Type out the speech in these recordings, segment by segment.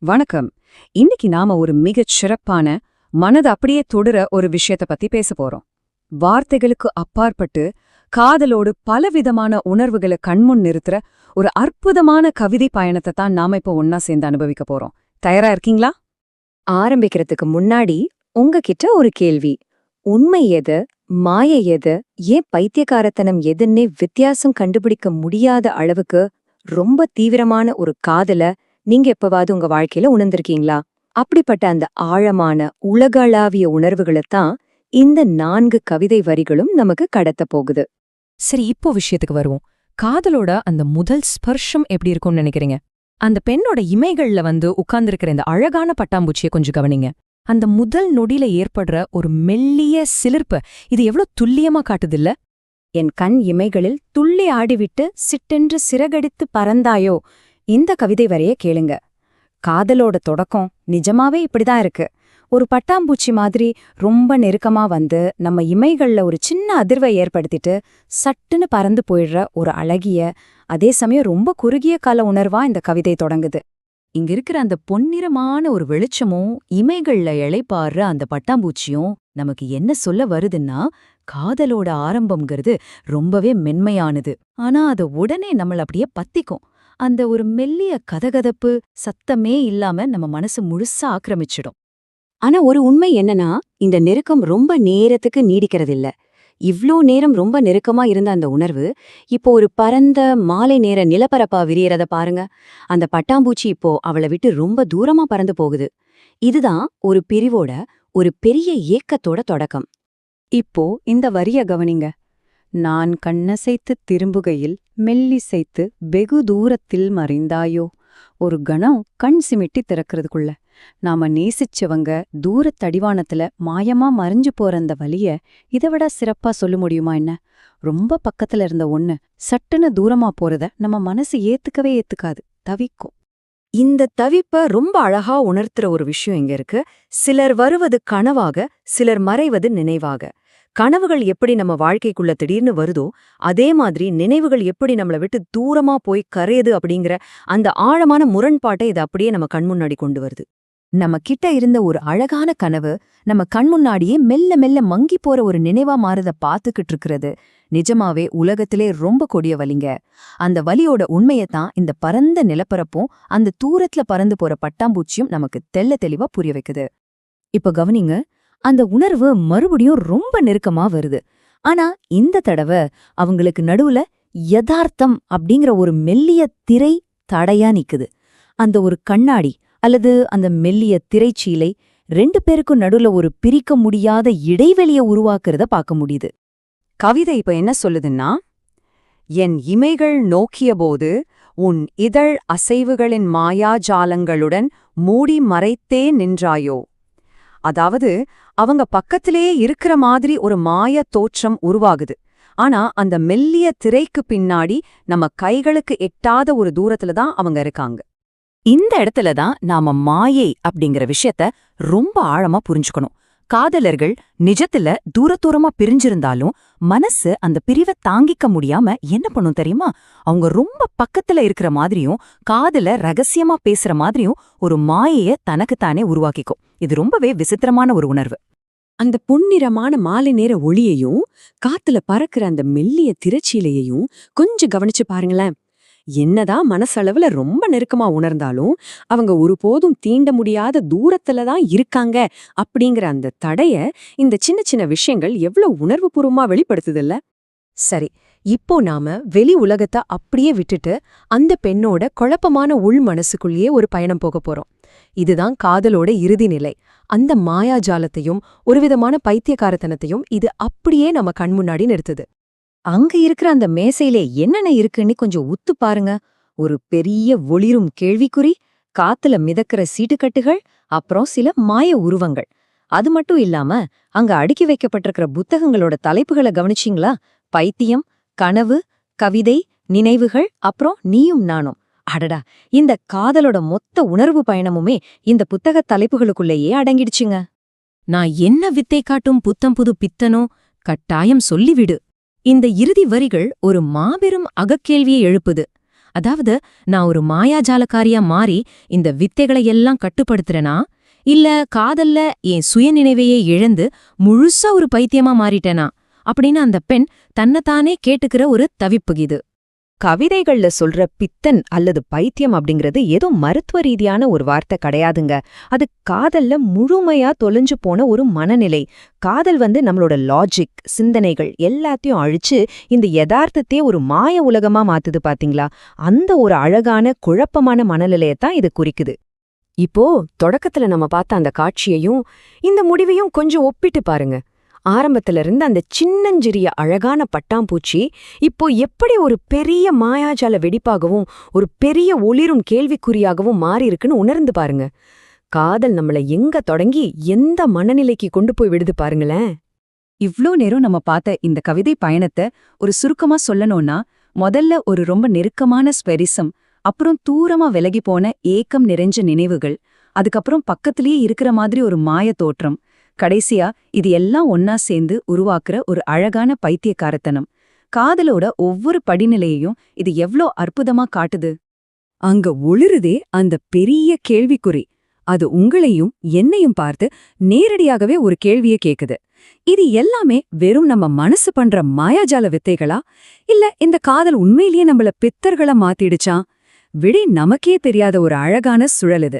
வணக்கம். இன்னைக்கு நாம ஒரு மிகச் சிறப்பான, மனது அப்படியே தொடுற ஒரு விஷயத்த பத்தி பேச போறோம். வார்த்தைகளுக்கு அப்பாற்பட்டு காதலோடு பலவிதமான உணர்வுகளை கண்முன் நிறுத்துற ஒரு அற்புதமான கவிதை பயணத்தை தான் நாம இப்போ ஒன்னா சேர்ந்து அனுபவிக்க போறோம். தயாரா இருக்கீங்களா? ஆரம்பிக்கிறதுக்கு முன்னாடி உங்ககிட்ட ஒரு கேள்வி. உண்மை எது, மாயை எது, ஏன் பைத்தியக்காரத்தனம் எதுன்னே வித்தியாசம் கண்டுபிடிக்க முடியாத அளவுக்கு ரொம்ப தீவிரமான ஒரு காதல நீங்க எப்பவாவது உங்க வாழ்க்கையில உணர்ந்திருக்கீங்களா? அப்படிப்பட்ட அந்த ஆழமான உலகளாவிய உணர்வுகளைத்தான் இந்த 4 கவிதை வரிகளும் நமக்கு கடத்த போகுது. சரி, இப்போ விஷயத்துக்கு வருவோம். காதலோட அந்த முதல் ஸ்பர்ஷம் எப்படி இருக்கும்னு நினைக்கிறீங்க? அந்த பெண்ணோட இமைகள்ல உட்கார்ந்திருக்கிற இந்த அழகான பட்டாம்பூச்சியை கொஞ்சம் கவனிங்க. அந்த முதல் நொடியில ஏற்படுற ஒரு மெல்லிய சிலிர்ப்பு, இது எவ்வளவு துல்லியமா காட்டுதில்ல? என் கண் இமைகளில் துள்ளி ஆடிவிட்டு சிட்டென்று சிறகடித்து பறந்தாயோ, இந்த கவிதை வரைய கேளுங்க. காதலோட தொடக்கம் நிஜமாவே இப்படிதான் இருக்கு. ஒரு பட்டாம்பூச்சி மாதிரி ரொம்ப நெருக்கமா நம்ம இமைகள்ல ஒரு சின்ன அதிர்வை ஏற்படுத்திட்டு சட்டுன்னு பறந்து போயிடுற ஒரு அழகிய, அதே சமயம் ரொம்ப குறுகிய கால உணர்வா இந்த கவிதை தொடங்குது. இங்க இருக்கிற அந்த பொன்னிறமான ஒரு வெளிச்சமும் இமைகள்ல இளைப்பாறுற அந்த பட்டாம்பூச்சியும் நமக்கு என்ன சொல்ல வருதுன்னா, காதலோட ஆரம்பம்ங்கிறது ரொம்பவே மென்மையானது. ஆனா அது உடனே நம்மள அப்படியே பத்திக்கும். அந்த ஒரு மெல்லிய கதகதப்பு சத்தமே இல்லாம நம்ம மனசு முழுசா ஆக்கிரமிச்சிடும். ஆனா ஒரு உண்மை என்னன்னா, இந்த நெருக்கம் ரொம்ப நேரத்துக்கு நீடிக்கிறதில்ல. இவ்ளோ நேரம் ரொம்ப நெருக்கமா இருந்த அந்த உணர்வு இப்போ ஒரு பரந்த மாலை நேர நிலப்பரப்பா விரியறத பாருங்க. அந்த பட்டாம்பூச்சி இப்போ அவளை விட்டு ரொம்ப தூரமா பறந்து போகுது. இதுதான் ஒரு பிரிவோட, ஒரு பெரிய ஏக்கத்தோட தொடக்கம். இப்போ இந்த வரிய கவனிங்க. நான் கண்ணசைத்துத் திரும்புகையில் மெல்லிசைத்து வெகு தூரத்தில் மறைந்தாயோ. ஒரு கணம் கண் சிமிட்டி திறக்கிறதுக்குள்ள நாம நேசிச்சவங்க தூரத்தடிவானத்துல மாயமா மறைஞ்சு போற அந்த வலிய இதை விட சிறப்பா சொல்ல முடியுமா என்ன? ரொம்ப பக்கத்துல இருந்த ஒண்ணு சட்டுன்னு தூரமா போறத நம்ம மனசு ஏத்துக்கவே ஏத்துக்காது, தவிக்கும். இந்த தவிப்ப ரொம்ப அழகா உணர்த்துற ஒரு விஷயம் இங்க இருக்கு. சிலர் வருவது கனவாக, சிலர் மறைவது நினைவாக. கனவுகள் எப்படி நம்ம வாழ்க்கைக்குள்ள திடீர்னு வருதோ, அதே மாதிரி நினைவுகள் எப்படி நம்மள விட்டு தூரமா போய் கரையுது அப்படிங்கிற அந்த ஆழமான முரண்பாட்டை இது அப்படியே நம்ம கண்முன்னாடி கொண்டு வருது. நம்ம கிட்ட இருந்த ஒரு அழகான கனவு நம்ம கண்முன்னாடியே மெல்ல மெல்ல மங்கி போற ஒரு நினைவா மாறத பாத்துக்கிட்டு இருக்கிறது நிஜமாவே உலகத்திலே ரொம்ப கொடிய வலிங்க. அந்த வலியோட உண்மையத்தான் இந்த பரந்த நிலப்பரப்பும் அந்த தூரத்துல பறந்து போற பட்டாம்பூச்சியும் நமக்கு தெளிவா புரிய வைக்குது. இப்ப கவனிங்க, அந்த உணர்வு மறுபடியும் ரொம்ப நெருக்கமா வருது. ஆனா இந்த தடவை அவங்களுக்கு நடுவுல யதார்த்தம் அப்படிங்கிற ஒரு மெல்லிய திரை தடையா நிக்குது. அந்த ஒரு கண்ணாடி அல்லது அந்த மெல்லிய திரைச்சீலை 2 பேருக்கும் நடுவுல ஒரு பிரிக்க முடியாத இடைவெளிய உருவாக்குறத பார்க்க முடியுது. கவிதை இப்ப என்ன சொல்லுதுன்னா, என் இமைகள் நோக்கியபோது உன் இதழ் அசைவுகளின் மாயாஜாலங்களுடன் மூடி மறைத்தே நின்றாயோ. அதாவது அவங்க பக்கத்திலேயே இருக்கிற மாதிரி ஒரு மாய தோற்றம் உருவாகுது. ஆனா அந்த மெல்லிய திரைக்கு பின்னாடி நம்ம கைகளுக்கு எட்டாத ஒரு தூரத்துல தான் அவங்க இருக்காங்க. இந்த இடத்துல தான் நாம மாயை அப்படிங்கிற விஷயத்த ரொம்ப ஆழமா புரிஞ்சுக்கணும். காதலர்கள் நிஜத்துல தூரமா பிரிஞ்சிருந்தாலும் மனசு அந்த பிரிவை தாங்கிக்க முடியாம என்ன பண்ணும் தெரியுமா? அவங்க ரொம்ப பக்கத்துல இருக்கிற மாதிரியும் காதல ரகசியமா பேசுற மாதிரியும் ஒரு மாயைய தனக்குத்தானே உருவாக்கிக்கும். இது ரொம்பவே விசித்திரமான ஒரு உணர்வு. அந்த பொன்னிறமான மாலை நேர ஒளியையும் காத்துல பறக்கிற அந்த மெல்லிய திரைச்சீலையையும் கொஞ்சம் கவனிச்சு பாருங்களேன். என்னதான் மனசளவுல ரொம்ப நெருக்கமா உணர்ந்தாலும் அவங்க ஒருபோதும் தீண்ட முடியாத தூரத்துல தான் இருக்காங்க அப்படிங்கிற அந்த தடைய இந்த சின்ன சின்ன விஷயங்கள் எவ்வளவு உணர்வுபூர்வமா வெளிப்படுத்துதில்ல? சரி, இப்போ நாம வெளி உலகத்தை அப்படியே விட்டுட்டு அந்த பெண்ணோட குழப்பமான உள் மனசுக்குள்ளேயே ஒரு பயணம் போக போறோம். இதுதான் காதலோட இறுதி நிலை. அந்த மாயாஜாலத்தையும் ஒருவிதமான பைத்தியக்காரத்தனத்தையும் இது அப்படியே நம்ம கண் முன்னாடி நிறுத்துது. அங்க இருக்கிற அந்த மேசையிலே என்னென்ன இருக்குன்னு கொஞ்சம் உத்து பாருங்க. ஒரு பெரிய ஒளிரும் கேள்விக்குறி, காத்துல மிதக்கிற சீட்டுக்கட்டுகள், அப்புறம் சில மாய உருவங்கள். அது மட்டும் இல்லாம அங்க அடுக்கி வைக்கப்பட்டிருக்கிற புத்தகங்களோட தலைப்புகளை கவனிச்சிங்களா? பைத்தியம், கனவு, கவிதை, நினைவுகள், அப்புறம் நீயும் நானும். அடடா, இந்த காதலோட மொத்த உணர்வு பயணமுமே இந்த புத்தக தலைப்புகளுக்குள்ளேயே அடங்கிடுச்சுங்க. நான் என்ன வித்தை காட்டும் புத்தம் புது பித்தனோ கட்டாயம் சொல்லிவிடு. இந்த இறுதி வரிகள் ஒரு மாபெரும் அகக்கேள்வியை எழுப்புது. அதாவது நான் ஒரு மாயாஜாலக்காரியா மாறி இந்த வித்தைகளை எல்லாம் கட்டுப்படுத்துறேனா இல்ல காதல்ல என் சுயநினைவையே இழந்து முழுசா ஒரு பைத்தியமா மாறிட்டேனா அப்படின்னு அந்த பெண் தன்னைத்தானே கேட்டுக்கிற ஒரு தவிப்பு இது. கவிதைகள்ல சொல்ற பித்தன் அல்லது பைத்தியம் அப்படிங்கிறது ஏதோ மருத்துவ ரீதியான ஒரு வார்த்தை கிடையாதுங்க. அது காதல்ல முழுமையா தொலைஞ்சு போன ஒரு மனநிலை. காதல் நம்மளோட லாஜிக், சிந்தனைகள் எல்லாத்தையும் அழிச்சு இந்த யதார்த்தத்தையே ஒரு மாய உலகமா மாத்துது பாத்தீங்களா? அந்த ஒரு அழகான குழப்பமான மனநிலையத்தான் இது குறிக்குது. இப்போ தொடக்கத்துல நம்ம பார்த்த அந்த காட்சியையும் இந்த முடிவையும் கொஞ்சம் ஒப்பிட்டு பாருங்க. ஆரம்பத்துல இருந்து அந்த சின்னஞ்சிறிய அழகான பட்டாம்பூச்சி இப்போ எப்படி ஒரு பெரிய மாயாஜால வெடிப்பாகவும் ஒரு பெரிய ஒளிரும் கேள்விக்குறியாகவும் மாறியிருக்குன்னு உணர்ந்து பாருங்க. காதல் நம்மள எங்க தொடங்கி எந்த மனநிலைக்கு கொண்டு போய் விடுது பாருங்களேன். இவ்ளோ நேரம் நம்ம பார்த்த இந்த கவிதை பயணத்தை ஒரு சுருக்கமா சொல்லணும்னா, முதல்ல ஒரு ரொம்ப நெருக்கமான ஸ்பெரிசம், அப்புறம் தூரமா விலகி போன ஏக்கம் நிறைஞ்ச நினைவுகள், அதுக்கப்புறம் பக்கத்திலேயே இருக்கிற மாதிரி ஒரு மாய தோற்றம், கடைசியா இது எல்லாம் ஒன்னா சேர்ந்து உருவாக்குற ஒரு அழகான பைத்தியக்காரத்தனம். காதலோட ஒவ்வொரு படிநிலையையும் இது எவ்ளோ அற்புதமா காட்டுது. அங்க ஒளிருதே அந்த பெரிய கேள்விக்குறி. அது உங்களையும் என்னையும் பார்த்து நேரடியாகவே ஒரு கேள்வியை கேக்குது. இது எல்லாமே வெறும் நம்ம மனசு பண்ற மாயாஜால வித்தைகளா, இல்ல இந்த காதல் உண்மையிலேயே நம்மள பித்தர்களா மாத்திடுச்சா? விடை நமக்கே தெரியாத ஒரு அழகான சுழல் இது.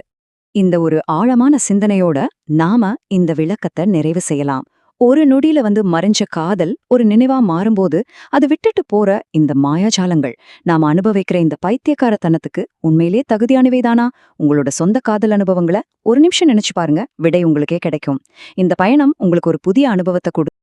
இந்த ஒரு ஆழமான சிந்தனையோட நாம இந்த விளக்கத்தை நிறைவு செய்யலாம். ஒரு நொடியில மறைஞ்ச காதல் ஒரு நினைவா மாறும்போது அது விட்டுட்டு போற இந்த மாயாஜாலங்கள் நாம அனுபவிக்கிற இந்த பைத்தியக்காரத்தனத்துக்கு உண்மையிலே தகுதியானவைதானா? உங்களோட சொந்த காதல் அனுபவங்களை ஒரு நிமிஷம் நினைச்சு பாருங்க, விடை உங்களுக்கே கிடைக்கும். இந்த பயணம் உங்களுக்கு ஒரு புதிய அனுபவத்தை